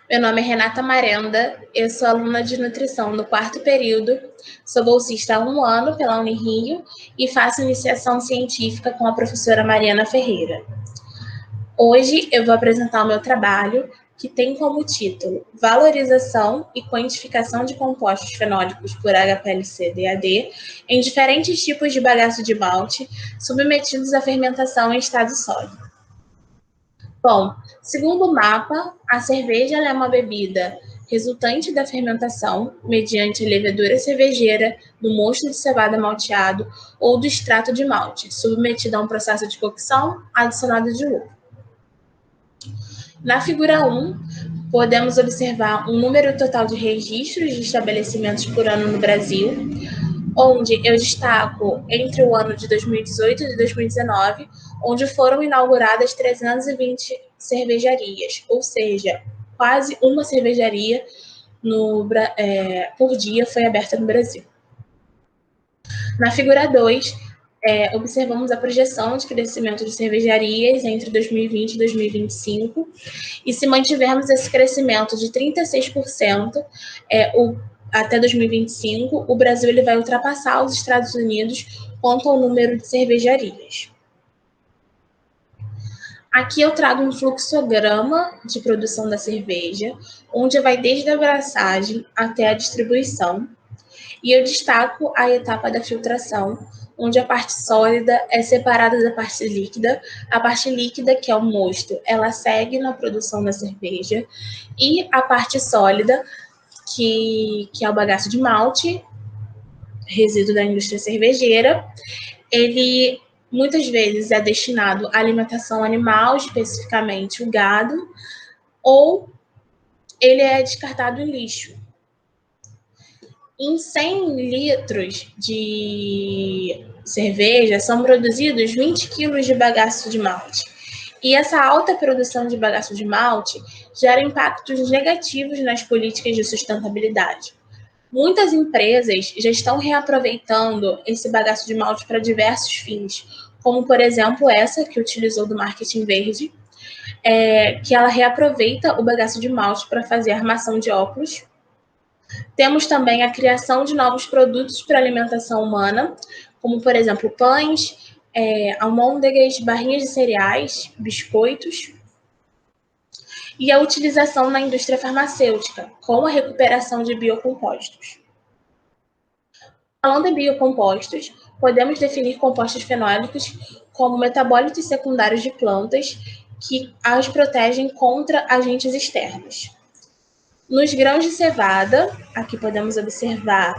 Meu nome é Renata Marenda, eu sou aluna de nutrição no 4º período, sou bolsista há 1 ano pela Unirio e faço iniciação científica com a professora Mariana Ferreira. Hoje eu vou apresentar o meu trabalho, que tem como título Valorização e Quantificação de Compostos Fenólicos por HPLC-DAD em diferentes tipos de bagaço de malte submetidos à fermentação em estado sólido. Bom, segundo o mapa, a cerveja é uma bebida resultante da fermentação mediante a levedura cervejeira, do mosto de cevada malteado ou do extrato de malte, submetida a um processo de cocção adicionado de lúpulo. Na figura 1, podemos observar um número total de registros de estabelecimentos por ano no Brasil, onde eu destaco entre o ano de 2018 e de 2019, onde foram inauguradas 320 cervejarias, ou seja, quase uma cervejaria por dia foi aberta no Brasil. Na figura 2, observamos a projeção de crescimento de cervejarias entre 2020 e 2025, e se mantivermos esse crescimento de 36%, até 2025, o Brasil ele vai ultrapassar os Estados Unidos quanto ao número de cervejarias. Aqui eu trago um fluxograma de produção da cerveja, onde vai desde a abraçagem até a distribuição, e eu destaco a etapa da filtração, onde a parte sólida é separada da parte líquida. A parte líquida, que é o mosto, ela segue na produção da cerveja, e a parte sólida, que é o bagaço de malte, resíduo da indústria cervejeira, ele muitas vezes é destinado à alimentação animal, especificamente o gado, ou ele é descartado em lixo. Em 100 litros de cerveja são produzidos 20 quilos de bagaço de malte. E essa alta produção de bagaço de malte gera impactos negativos nas políticas de sustentabilidade. Muitas empresas já estão reaproveitando esse bagaço de malte para diversos fins, como, por exemplo, essa que utilizou do marketing verde, que ela reaproveita o bagaço de malte para fazer armação de óculos. Temos também a criação de novos produtos para alimentação humana, como, por exemplo, pães, almôndegas, barrinhas de cereais, biscoitos, e a utilização na indústria farmacêutica, com a recuperação de biocompostos. Falando em biocompostos, podemos definir compostos fenólicos como metabólitos secundários de plantas que as protegem contra agentes externos. Nos grãos de cevada, aqui podemos observar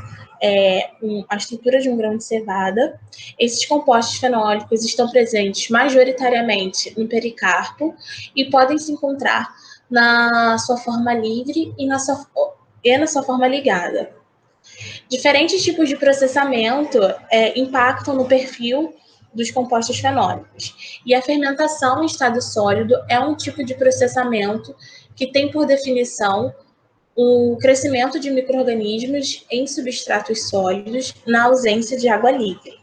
a estrutura de um grão de cevada. Esses compostos fenólicos estão presentes majoritariamente no pericarpo e podem se encontrar na sua forma livre e na sua forma ligada. Diferentes tipos de processamento impactam no perfil dos compostos fenólicos. E a fermentação em estado sólido é um tipo de processamento que tem por definição o crescimento de micro-organismos em substratos sólidos na ausência de água livre.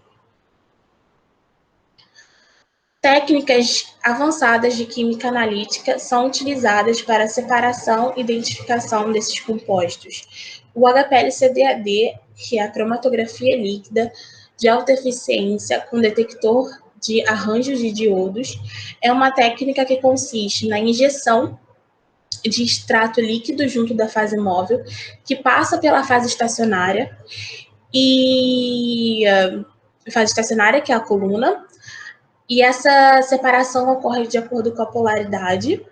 Técnicas avançadas de química analítica são utilizadas para a separação e identificação desses compostos. O HPLC-DAD, que é a cromatografia líquida de alta eficiência com detector de arranjos de diodos, é uma técnica que consiste na injeção de extrato líquido junto da fase móvel, que passa pela fase estacionária, fase estacionária, que é a coluna, e essa separação ocorre de acordo com a polaridade,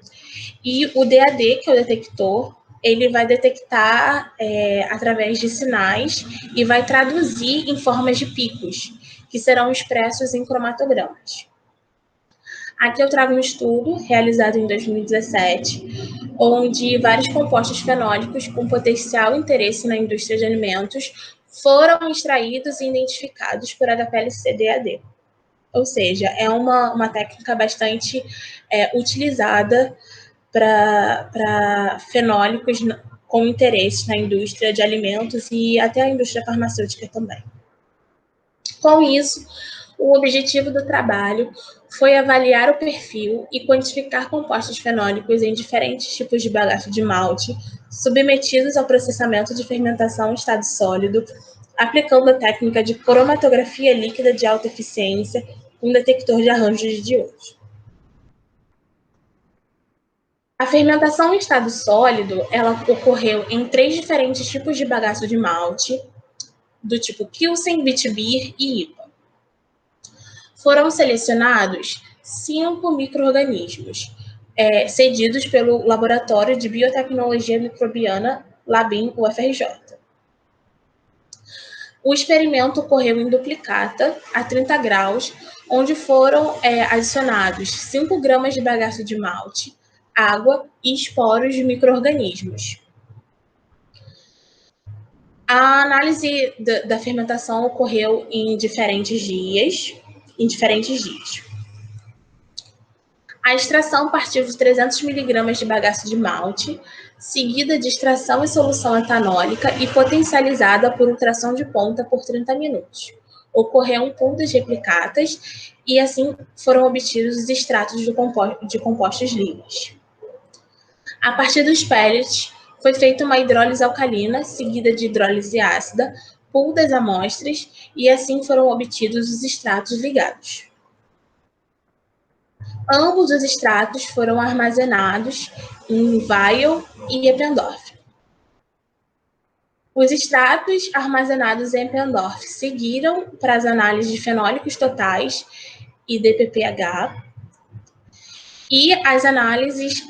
e o DAD, que é o detector, ele vai detectar através de sinais e vai traduzir em formas de picos, que serão expressos em cromatogramas. Aqui eu trago um estudo realizado em 2017, onde vários compostos fenólicos com potencial interesse na indústria de alimentos foram extraídos e identificados por HPLC-DAD. Ou seja, é uma técnica bastante utilizada para fenólicos com interesse na indústria de alimentos e até a indústria farmacêutica também. Com isso, o objetivo do trabalho foi avaliar o perfil e quantificar compostos fenólicos em diferentes tipos de bagaço de malte, submetidos ao processamento de fermentação em estado sólido, aplicando a técnica de cromatografia líquida de alta eficiência, um detector de arranjos de iodos. A fermentação em estado sólido, ela ocorreu em 3 diferentes tipos de bagaço de malte, do tipo Pilsen, Witbier e IPA. Foram selecionados 5 micro-organismos, cedidos pelo Laboratório de Biotecnologia Microbiana Labim UFRJ. O experimento ocorreu em duplicata, a 30 graus, onde foram adicionados 5 gramas de bagaço de malte, água e esporos de micro-organismos. A análise da fermentação ocorreu em diferentes dias. A extração partiu de 300 mg de bagaço de malte, seguida de extração em solução etanólica e potencializada por ultrassom de ponta por 30 minutos. Ocorreu um pool das replicatas e assim foram obtidos os extratos de compostos livres. A partir dos pellets, foi feita uma hidrólise alcalina, seguida de hidrólise ácida, pool das amostras e assim foram obtidos os extratos ligados. Ambos os extratos foram armazenados em Weil e Eppendorf. Os extratos armazenados em Eppendorf seguiram para as análises de fenólicos totais e DPPH, e as análises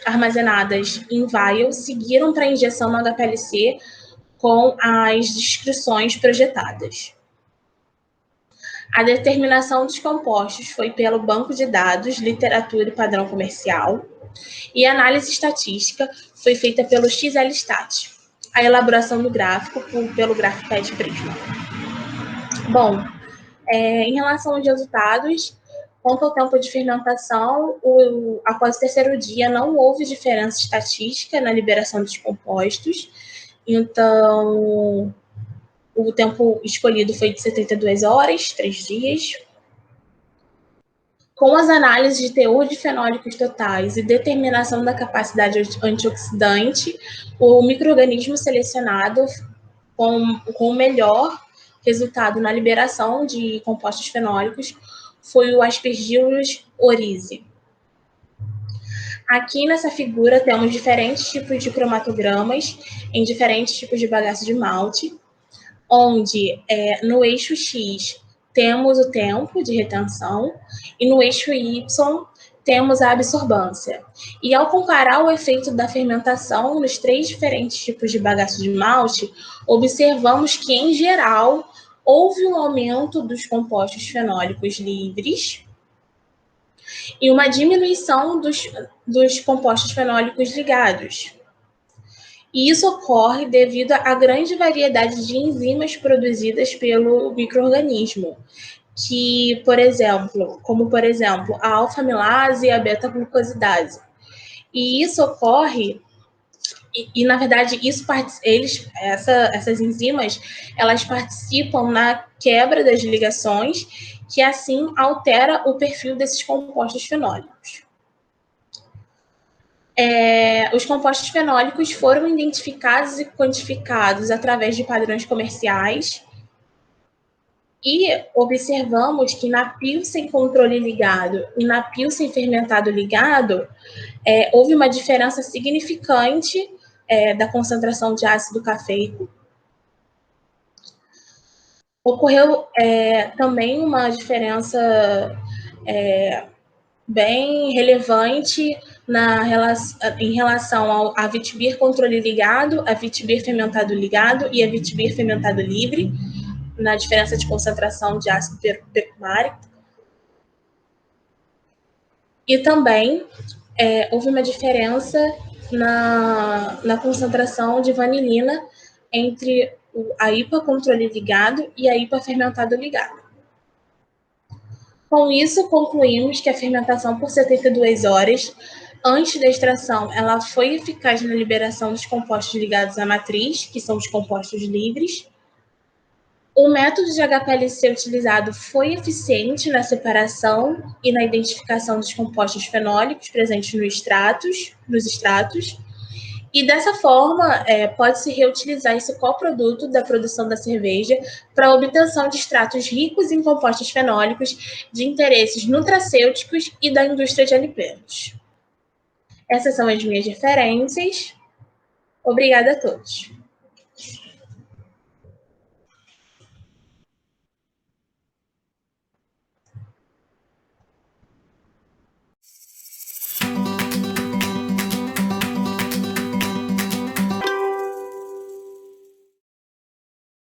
armazenadas em Weil seguiram para injeção no HPLC com as descrições projetadas. A determinação dos compostos foi pelo banco de dados, literatura e padrão comercial, e a análise estatística foi feita pelo XLStat. A elaboração do gráfico pelo GraphPad Prisma. Bom, em relação aos resultados, quanto ao tempo de fermentação, após o terceiro dia não houve diferença estatística na liberação dos compostos, então o tempo escolhido foi de 72 horas, 3 dias. Com as análises de teor de fenólicos totais e determinação da capacidade antioxidante, o micro-organismo selecionado com o melhor resultado na liberação de compostos fenólicos foi o Aspergillus oryzae. Aqui nessa figura temos diferentes tipos de cromatogramas em diferentes tipos de bagaço de malte, onde no eixo X temos o tempo de retenção e no eixo Y temos a absorbância. E ao comparar o efeito da fermentação nos 3 diferentes tipos de bagaço de malte, observamos que, em geral, houve um aumento dos compostos fenólicos livres e uma diminuição dos compostos fenólicos ligados. E isso ocorre devido à grande variedade de enzimas produzidas pelo micro-organismo, como por exemplo, a alfa-amilase e a beta-glucosidase. E isso ocorre, na verdade, essas enzimas, elas participam na quebra das ligações, que assim altera o perfil desses compostos fenólicos. Os compostos fenólicos foram identificados e quantificados através de padrões comerciais e observamos que na Pilsen controle ligado e na Pilsen fermentado ligado houve uma diferença significante da concentração de ácido cafeico. Ocorreu também uma diferença bem relevante em relação a Witbier controle ligado, a Witbier fermentado ligado e a Witbier fermentado livre, na diferença de concentração de ácido percumarico. E também houve uma diferença na concentração de vanilina entre a IPA controle ligado e a IPA fermentado ligado. Com isso, concluímos que a fermentação por 72 horas antes da extração, ela foi eficaz na liberação dos compostos ligados à matriz, que são os compostos livres, O método de HPLC utilizado foi eficiente na separação e na identificação dos compostos fenólicos presentes nos extratos, e dessa forma pode-se reutilizar esse coproduto da produção da cerveja para a obtenção de extratos ricos em compostos fenólicos de interesses nutracêuticos e da indústria de alimentos. Essas são as minhas referências. Obrigada a todos.